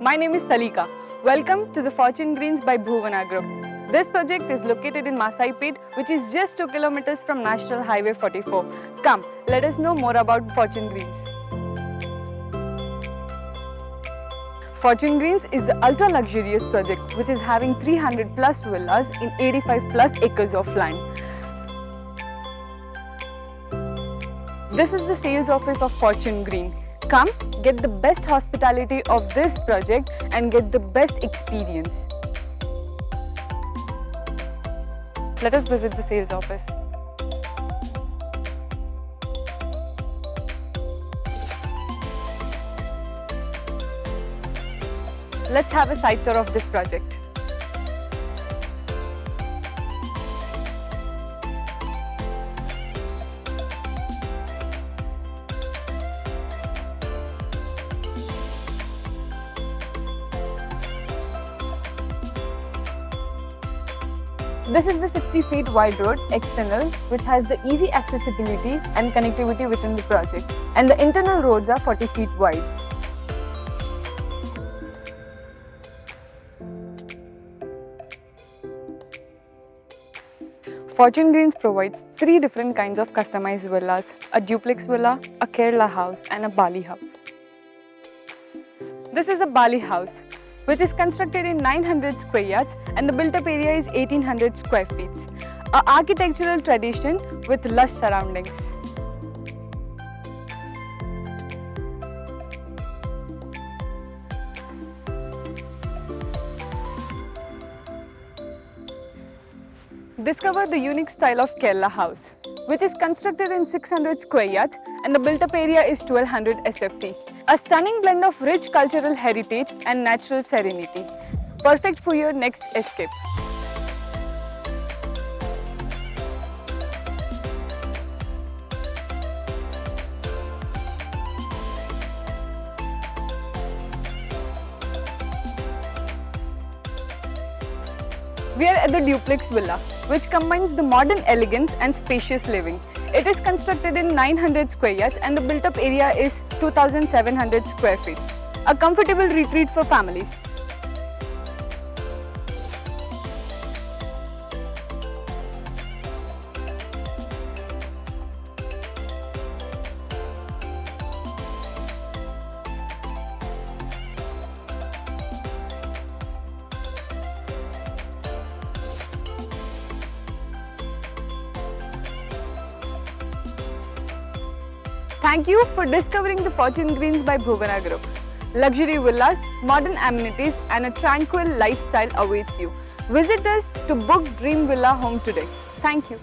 My name is Salika. Welcome to the Fortune Greens by Bhuvana Group. This project is located in Masaipet, which is just 2 kilometers from National Highway 44. Come, let us know more about Fortune Greens. Fortune Greens is the ultra luxurious project which is having 300 plus villas in 85 plus acres of land. This is the sales office of Fortune Green. Come, get the best hospitality of this project and get the best experience. Let us visit the sales office. Let's have a site tour of this project. This is the 60 feet wide road external which has the easy accessibility and connectivity within the project, and the internal roads are 40 feet wide. Fortune Greens provides 3 different kinds of customized villas: a duplex villa, a Kerala house and a Bali house. This is a Bali house which is constructed in 900 square yards and the built-up area is 1800 square feet. An architectural tradition with lush surroundings. Discover the unique style of Kerala house, which is constructed in 600 square yards and the built-up area is 1200 SFT. A stunning blend of rich cultural heritage and natural serenity. Perfect for your next escape. We are at the duplex villa, which combines the modern elegance and spacious living. It is constructed in 900 square yards and the built-up area is 2700 square feet. A comfortable retreat for families. Thank you for discovering the Fortune Greens by Bhuvana Group. Luxury villas, modern amenities and a tranquil lifestyle awaits you. Visit us to book Dream Villa Home today. Thank you.